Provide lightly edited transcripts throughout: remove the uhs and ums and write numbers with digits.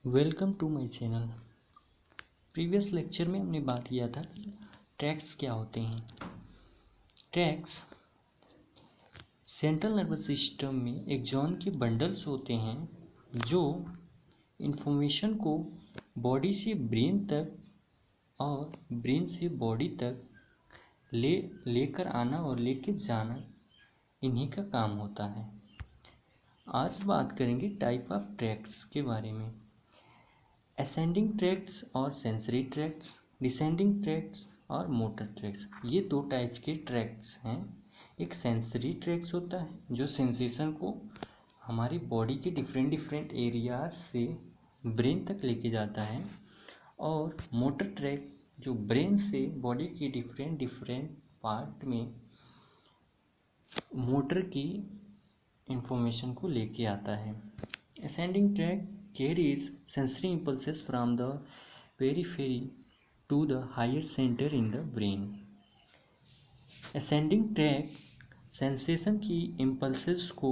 Welcome to my channel. Previous lecture में हमने बात किया था कि ट्रैक्ट्स क्या होते हैं। ट्रैक्ट्स सेंट्रल नर्वस सिस्टम में एक्सॉन के बंडल्स होते हैं जो इन्फॉर्मेशन को बॉडी से ब्रेन तक और ब्रेन से बॉडी तक लेकर आना और लेके जाना इन्हीं का काम होता है। आज बात करेंगे टाइप ऑफ ट्रैक्ट्स के बारे में। असेंडिंग ट्रैक्ट्स और सेंसरी ट्रैक्ट्स, डिसेंडिंग ट्रैक्ट्स और मोटर ट्रैक्ट्स, ये दो टाइप के ट्रैक्ट्स हैं। एक सेंसरी ट्रैक्ट्स होता है जो सेंसेशन को हमारी बॉडी के डिफरेंट एरियाज से ब्रेन तक लेके जाता है, और मोटर ट्रैक जो ब्रेन से बॉडी के डिफरेंट पार्ट में मोटर की इंफॉर्मेशन को लेके आता है। Ascending track carries sensory impulses from the periphery to the higher center in the brain. Ascending track sensation की इम्पल्सेस को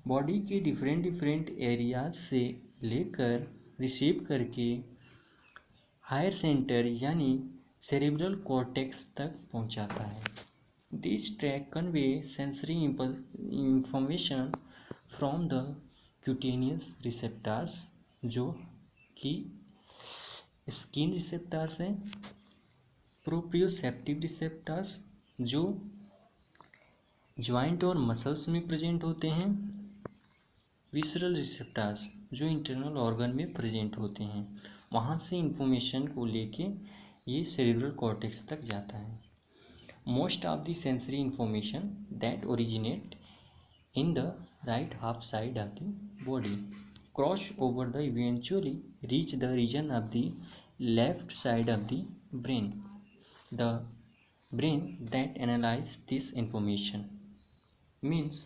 बॉडी के डिफरेंट एरियाज से लेकर रिसीव करके हायर सेंटर यानी सेरेब्रल कॉर्टेक्स तक पहुंचाता है। This track convey sensory information from the cutaneous receptors, जो कि स्किन रिसेप्टर्स हैं, प्रोप्रियोसेप्टिव रिसेप्टर्स जो जॉइंट और मसल्स में प्रेजेंट होते हैं, विसरल रिसेप्टर्स जो इंटरनल ऑर्गन में प्रेजेंट होते हैं। वहाँ से इंफॉर्मेशन को लेके ये सेरेब्रल कॉर्टेक्स तक जाता है। Most of the sensory information that originate in the right half side of the body cross over the eventually reach the region of the left side of the brain. The brain that analyze this information means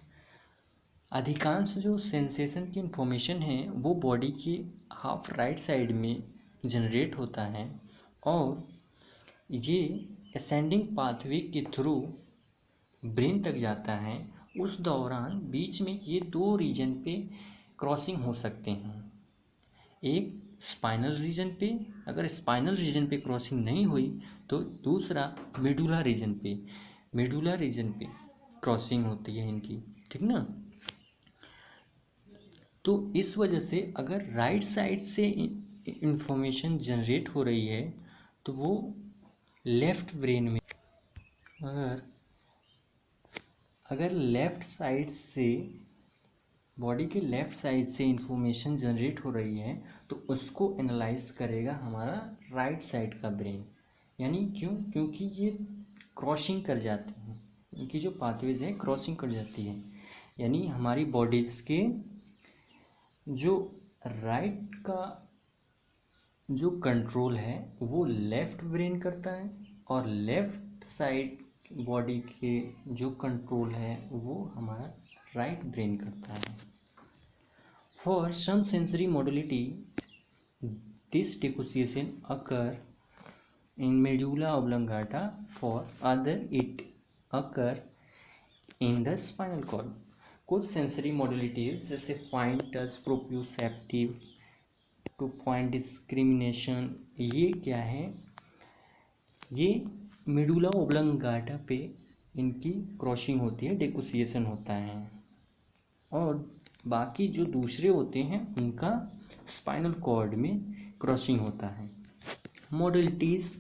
अधिकांश जो sensation की information है वो body की half right side में generate होता है, और ये असेंडिंग पाथवे के थ्रू ब्रेन तक जाता है। उस दौरान बीच में ये दो रीजन पे क्रॉसिंग हो सकते हैं। एक स्पाइनल रीजन पे, अगर स्पाइनल रीजन पे क्रॉसिंग नहीं हुई तो दूसरा मेडुला रीजन पे क्रॉसिंग होती है इनकी, ठीक ना। तो इस वजह से अगर राइट साइड से इंफॉर्मेशन जनरेट हो रही है तो वो लेफ्ट ब्रेन में, अगर लेफ़्ट साइड से बॉडी के लेफ़्ट साइड से इंफॉर्मेशन जनरेट हो रही है तो उसको एनालाइज करेगा हमारा राइट साइड का ब्रेन। यानी क्योंकि ये क्रॉसिंग कर जाते हैं, इनकी जो पाथवेज है क्रॉसिंग कर जाती है। यानी हमारी बॉडीज के जो राइट का जो कंट्रोल है वो लेफ़्ट ब्रेन करता है, और लेफ़्ट साइड बॉडी के जो कंट्रोल है वो हमारा राइट ब्रेन करता है। For some sensory modality this dissociation occur in medulla oblongata, for other it occur in the spinal cord. कुछ सेंसरी मोडलिटीज जैसे fine touch, proprioceptive, two point discrimination, ये क्या है, ये मेडुला ओब्लंगाटा पे इनकी क्रॉसिंग होती है, डिसोसिएशन होता है, और बाकी जो दूसरे होते हैं उनका स्पाइनल कॉर्ड में क्रॉसिंग होता है। मॉडलिटीज़,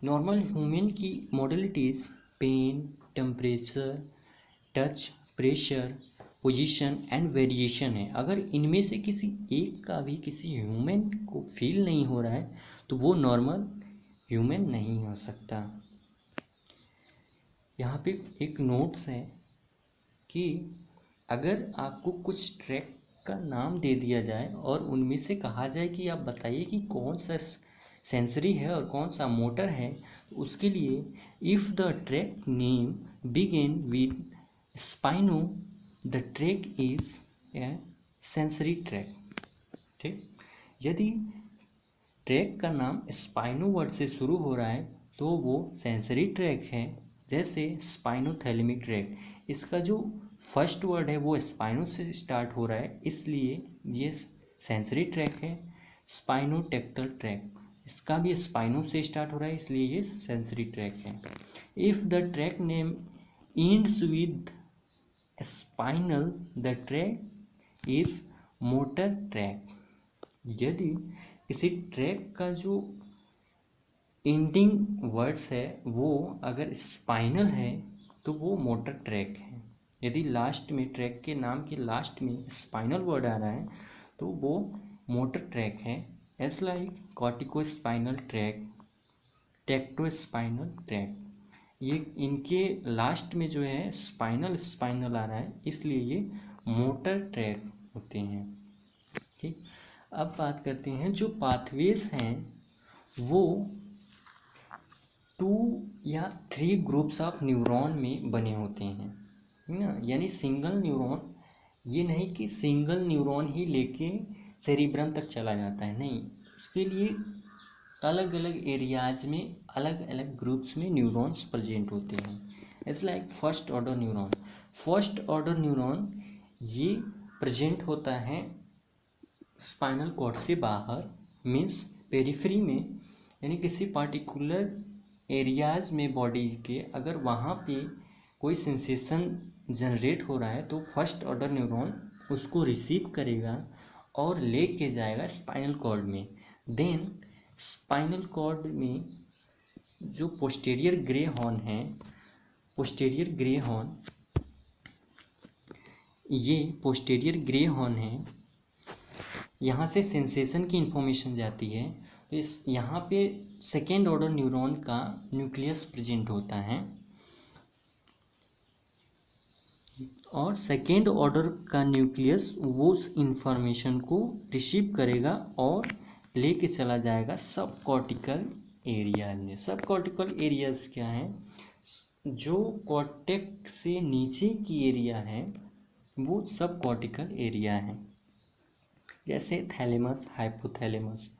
नॉर्मल ह्यूमन की modalities pain, temperature, touch, pressure, position and variation है। अगर इनमें से किसी एक का भी किसी ह्यूमन को फील नहीं हो रहा है तो वो नॉर्मल ह्यूमन नहीं हो सकता। यहाँ पे एक नोट्स है कि अगर आपको कुछ ट्रैक का नाम दे दिया जाए और उनमें से कहा जाए कि आप बताइए कि कौन सा सेंसरी है और कौन सा मोटर है, तो उसके लिए if the track name begin with स्पाइनो the track is a sensory track. ठीक, यदि ट्रैक का नाम स्पाइनो वर्ड से शुरू हो रहा है तो वो सेंसरी ट्रैक है। जैसे स्पाइनोथैलेमिक ट्रैक, इसका जो फर्स्ट वर्ड है वो स्पाइनो से स्टार्ट हो रहा है, इसलिए ये सेंसरी ट्रैक है। स्पाइनोटेक्टल ट्रैक, इसका भी स्पाइनो से स्टार्ट हो रहा है इसलिए ये सेंसरी ट्रैक है। If the track name ends with spinal the track is motor track. यदि किसी ट्रैक का जो एंडिंग वर्ड्स है वो अगर स्पाइनल है तो वो मोटर ट्रैक है। यदि लास्ट में ट्रैक के नाम के लास्ट में स्पाइनल वर्ड आ रहा है तो वो मोटर ट्रैक है। As like corticospinal tract, tectospinal tract, ये इनके लास्ट में जो है स्पाइनल आ रहा है इसलिए ये मोटर ट्रैक होते हैं। ठीक, अब बात करते हैं जो पाथवेज हैं वो 2 या 3 ग्रुप्स ऑफ न्यूरॉन में बने होते हैं, है ना। यानी सिंगल न्यूरॉन, ये नहीं कि सिंगल न्यूरॉन ही लेके सेरिब्रम तक चला जाता है, नहीं, उसके लिए अलग अलग एरियाज में अलग अलग ग्रुप्स में न्यूरॉन्स प्रेजेंट होते हैं। It's like first order neuron. First order neuron ये प्रेजेंट होता है स्पाइनल कॉर्ड से बाहर, मीन्स पेरिफेरी में, यानी किसी पार्टिकुलर एरियाज में बॉडी के अगर वहाँ पे कोई सेंसेशन जनरेट हो रहा है तो फर्स्ट ऑर्डर न्यूरॉन उसको रिसीव करेगा और लेके जाएगा स्पाइनल कॉर्ड में। देन स्पाइनल कॉर्ड में जो पोस्टीरियर ग्रे हॉर्न है, पोस्टीरियर ग्रे हॉर्न, ये पोस्टीरियर ग्रे हॉर्न है, यहाँ से सेंसेशन की इंफॉर्मेशन जाती है। तो इस यहाँ पे सेकेंड ऑर्डर न्यूरॉन का न्यूक्लियस प्रेजेंट होता है और सेकेंड ऑर्डर का न्यूक्लियस वो उस इंफॉर्मेशन को रिसीव करेगा और लेके चला जाएगा सब कॉर्टिकल एरियाज में। सब कॉर्टिकल एरियाज क्या है, जो कॉर्टेक्स से नीचे की एरिया है वो सब कॉर्टिकल एरिया है। जैसे थैलेमस, हाइपोथैलेमस,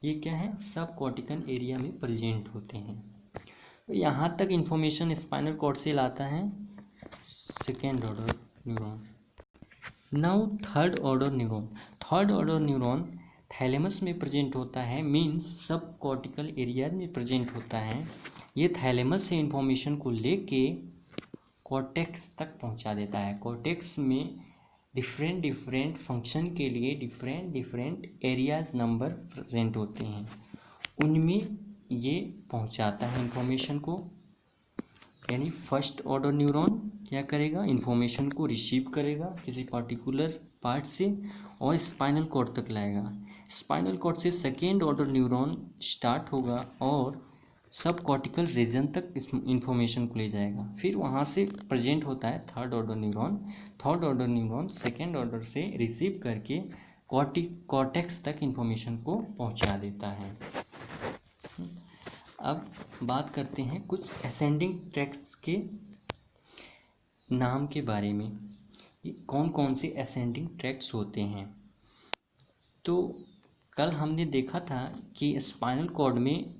ये क्या है, सब कॉर्टिकल एरिया में प्रेजेंट होते हैं। तो यहाँ तक इंफॉर्मेशन स्पाइनल कॉर्ड से लाता है second order neuron. Now third order neuron. Third order neuron thalamus में प्रेजेंट होता है, मीन्स सब कॉर्टिकल एरिया में प्रेजेंट होता है। ये थैलेमस से इंफॉर्मेशन को लेके कॉर्टेक्स तक पहुँचा देता है। कॉर्टेक्स में डिफरेंट फंक्शन के लिए डिफरेंट एरियाज नंबर प्रेजेंट होते हैं, उनमें ये पहुंचाता है इंफॉर्मेशन को। यानी फर्स्ट ऑर्डर न्यूरॉन क्या करेगा, इंफॉर्मेशन को रिसीव करेगा किसी पार्टिकुलर पार्ट से और स्पाइनल कॉर्ड तक लाएगा। स्पाइनल कॉर्ड से सेकेंड ऑर्डर न्यूरॉन स्टार्ट होगा और सब कॉर्टिकल रीजन तक इस इंफॉर्मेशन को ले जाएगा। फिर वहाँ से प्रेजेंट होता है third order neuron. Third order neuron second order से रिसीव करके कॉर्टेक्स तक इंफॉर्मेशन को पहुँचा देता है। अब बात करते हैं कुछ असेंडिंग ट्रैक्स के नाम के बारे में, कि कौन कौन से असेंडिंग ट्रैक्स होते हैं। तो कल हमने देखा था कि स्पाइनल कॉर्ड में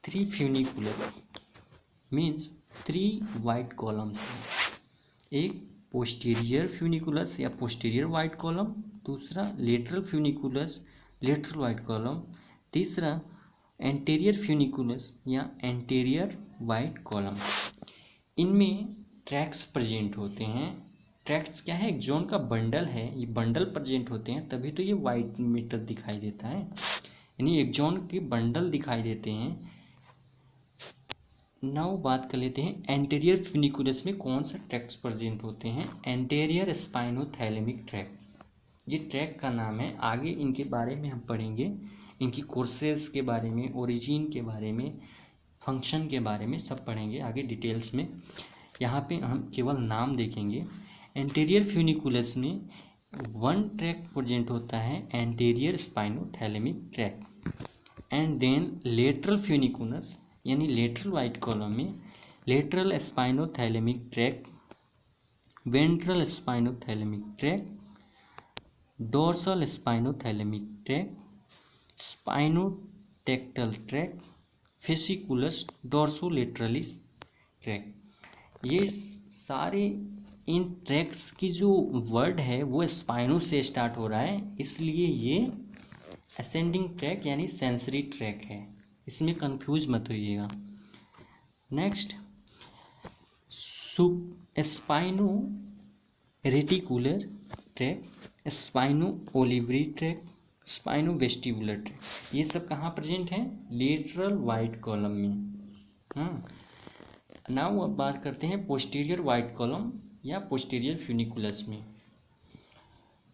3 फ्यूनिकुलस मीन्स 3 वाइट कॉलम्स हैं। एक पोस्टीरियर फ्यूनिकुलस या पोस्टीरियर वाइट कॉलम, दूसरा lateral funiculus lateral white column, तीसरा एंटीरियर फ्यूनिकुलस या एंटीरियर वाइट कॉलम। इनमें ट्रैक्स प्रेजेंट होते हैं। ट्रैक्स क्या है, एक जोन का बंडल है, ये बंडल प्रेजेंट होते हैं तभी तो ये वाइट मीटर दिखाई देता है, यानी एक जोन के बंडल दिखाई देते हैं। नाउ बात कर लेते हैं एंटीरियर फ्यूनिकुलस में कौन सा ट्रैक्स प्रेजेंट होते हैं। एंटीरियर स्पाइनोथैलेमिक ट्रैक, ये ट्रैक का नाम है। आगे इनके बारे में हम पढ़ेंगे, इनकी कोर्सेज के बारे में, ओरिजिन के बारे में, फंक्शन के बारे में सब पढ़ेंगे आगे डिटेल्स में। यहाँ पे हम केवल नाम देखेंगे। एंटीरियर फ्यूनिकुलस में 1 ट्रैक प्रेजेंट होता है, anterior spinothalamic tract. And then lateral funiculus यानी लेटरल वाइट कॉलम में lateral spinothalamic tract, ventral spinothalamic tract, dorsal spinothalamic tract, spinotectal tract, fasciculus dorsolateralis tract. ये सारे इन ट्रैक्स की जो वर्ड है वो स्पाइनो से स्टार्ट हो रहा है, इसलिए ये असेंडिंग ट्रैक यानी सेंसरी ट्रैक है, इसमें कंफ्यूज मत होइएगा। Next स्पाइनो reticular track, स्पाइनो olivary track, स्पाइनो vestibular track, ये सब कहाँ प्रेजेंट हैं? लेटरल वाइट कॉलम में। नाउ अब बात करते हैं पोस्टीरियर वाइट कॉलम या पोस्टीरियर फ्यूनिकुलस में।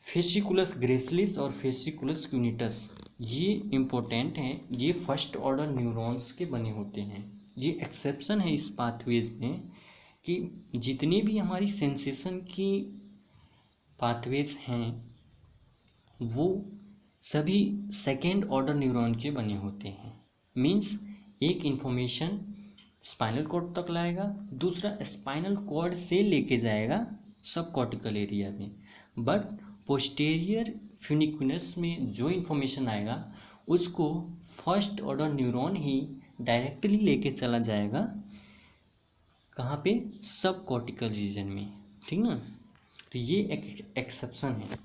फेसिकुलस ग्रेसिलिस और फेसिकुलस क्यूनिटस ये इम्पोर्टेंट हैं, ये फर्स्ट ऑर्डर न्यूरॉन्स के बने होते हैं। ये एक्सेप्शन है इस पाथवेज में कि जितनी भी हमारी सेंसेशन की पाथवेज हैं वो सभी सेकेंड ऑर्डर न्यूरॉन के बने होते हैं। मीन्स एक इन्फॉर्मेशन स्पाइनल कॉर्ड तक लाएगा, दूसरा स्पाइनल कॉर्ड से लेके जाएगा सब कॉर्टिकल एरिया में। बट पोस्टीरियर फ्यूनिकुलस में जो इन्फॉर्मेशन आएगा उसको फर्स्ट ऑर्डर न्यूरॉन ही डायरेक्टली लेके चला जाएगा, कहाँ पे? सब कॉर्टिकल रीजन में, ठीक ना। तो ये एक एक्सेप्शन है।